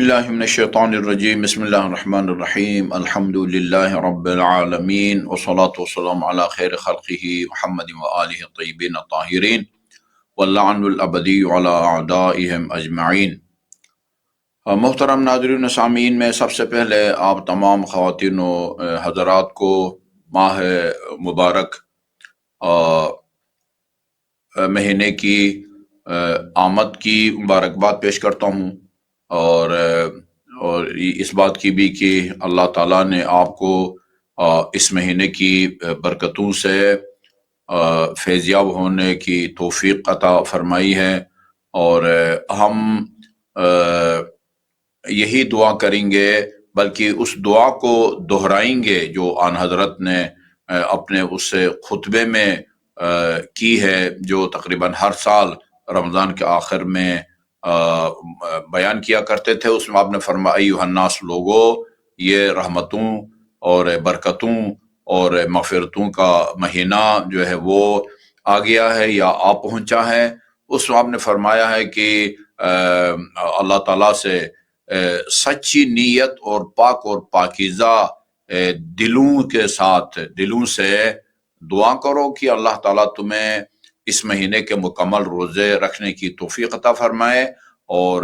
اللہ من الشیطان الرجیم بسم اللہ الرحمن الرحیم الحمد للہ رب العالمین والصلاة والسلام علی خیر خلقہ محمد وآلہ الطیبین الطاہرین واللعن الابدی علی اعدائہم اجمعین۔ محترم ناظرین و سامعین، میں سب سے پہلے آپ تمام خواتین و حضرات کو ماہ مبارک مہینے کی آمد کی مبارکباد پیش کرتا ہوں، اور اس بات کی بھی کہ اللہ تعالیٰ نے آپ کو اس مہینے کی برکتوں سے فیضیاب ہونے کی توفیق عطا فرمائی ہے، اور ہم یہی دعا کریں گے، بلکہ اس دعا کو دہرائیں گے جو آن حضرت نے اپنے اس خطبے میں کی ہے، جو تقریباً ہر سال رمضان کے آخر میں بیان کیا کرتے تھے۔ اس میں آپ نے فرمایا ایھا الناس، لوگو، یہ رحمتوں اور برکتوں اور مغفرتوں کا مہینہ جو ہے وہ آ گیا ہے یا آ پہنچا ہے۔ اس میں آپ نے فرمایا ہے کہ اللہ تعالیٰ سے سچی نیت اور پاک اور پاکیزہ دلوں کے ساتھ، دلوں سے دعا کرو کہ اللہ تعالیٰ تمہیں اس مہینے کے مکمل روزے رکھنے کی توفیق عطا فرمائے، اور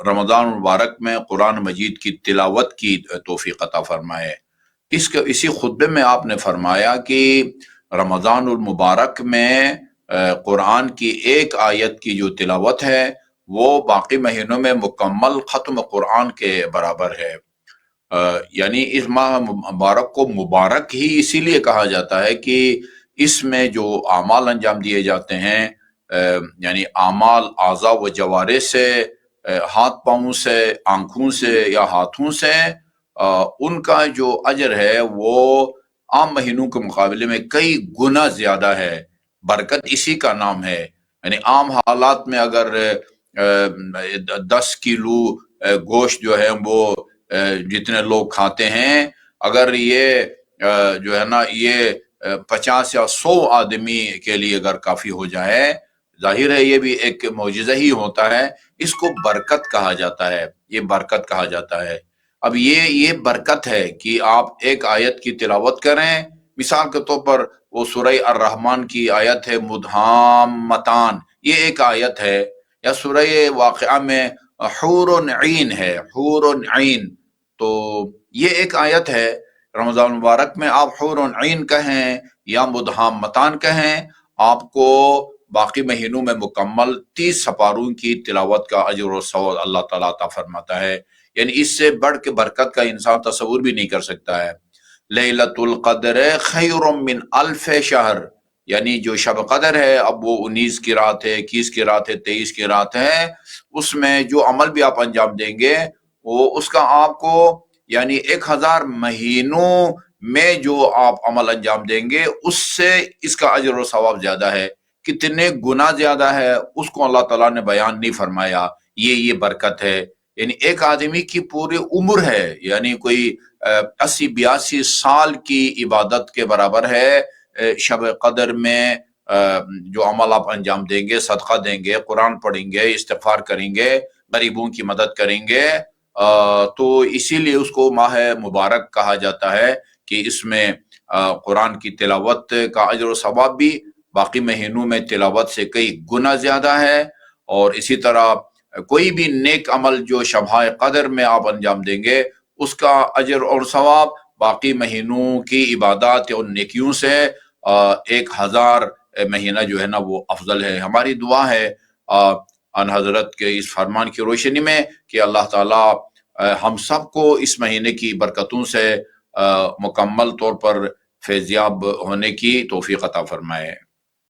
رمضان مبارک میں قرآن مجید کی تلاوت کی توفیق عطا فرمائے۔ اسی خطبے میں آپ نے فرمایا کہ رمضان المبارک میں قرآن کی ایک آیت کی جو تلاوت ہے وہ باقی مہینوں میں مکمل ختم قرآن کے برابر ہے۔ یعنی اس ماہ مبارک کو مبارک ہی اسی لیے کہا جاتا ہے کہ اس میں جو اعمال انجام دیے جاتے ہیں، یعنی اعمال اعضاء و جوارح سے، ہاتھ پاؤں سے، آنکھوں سے یا ہاتھوں سے، ان کا جو اجر ہے وہ عام مہینوں کے مقابلے میں کئی گنا زیادہ ہے۔ برکت اسی کا نام ہے۔ یعنی عام حالات میں اگر 10 کلو گوشت جو ہے وہ جتنے لوگ کھاتے ہیں، اگر یہ جو ہے نا یہ 50 یا 100 آدمی کے لیے اگر کافی ہو جائے، ظاہر ہے یہ بھی ایک معجزہ ہی ہوتا ہے۔ اس کو برکت کہا جاتا ہے، یہ برکت کہا جاتا ہے۔ اب یہ برکت ہے کہ آپ ایک آیت کی تلاوت کریں۔ مثال کے طور پر وہ سورہ الرحمن کی آیت ہے مدھامتان، یہ ایک آیت ہے، یا سورہ واقعہ میں حور عین ہے، حور عین، تو یہ ایک آیت ہے۔ رمضان مبارک میں آپ حور عین کہیں یا مدھامتان کہیں، آپ کو باقی مہینوں میں مکمل 30 سپاروں کی تلاوت کا اجر و ثواب اللہ تعالیٰ عطا فرماتا ہے۔ یعنی اس سے بڑھ کے برکت کا انسان تصور بھی نہیں کر سکتا ہے۔ لیلۃ القدر خیر من الف شہر، یعنی جو شب قدر ہے، اب وہ 19 کی رات ہے، 21 کی رات ہے، 23 کی رات ہے، اس میں جو عمل بھی آپ انجام دیں گے وہ اس کا آپ کو یعنی 1000 مہینوں میں جو آپ عمل انجام دیں گے اس سے اس کا اجر و ثواب زیادہ ہے۔ کتنے گنا زیادہ ہے اس کو اللہ تعالیٰ نے بیان نہیں فرمایا۔ یہ برکت ہے، یعنی ایک آدمی کی پوری عمر ہے، یعنی کوئی 80-82 سال کی عبادت کے برابر ہے۔ شب قدر میں جو عمل آپ انجام دیں گے، صدقہ دیں گے، قرآن پڑھیں گے، استغفار کریں گے، غریبوں کی مدد کریں گے، تو اسی لیے اس کو ماہ مبارک کہا جاتا ہے کہ اس میں قرآن کی تلاوت کا اجر و ثواب بھی باقی مہینوں میں تلاوت سے کئی گنا زیادہ ہے۔ اور اسی طرح کوئی بھی نیک عمل جو شبہ قدر میں آپ انجام دیں گے اس کا اجر اور ثواب باقی مہینوں کی عبادات اور نیکیوں سے 1000 مہینہ جو ہے نا وہ افضل ہے۔ ہماری دعا ہے ان حضرت کے اس فرمان کی روشنی میں کہ اللہ تعالیٰ ہم سب کو اس مہینے کی برکتوں سے مکمل طور پر فیضیاب ہونے کی توفیق عطا فرمائے۔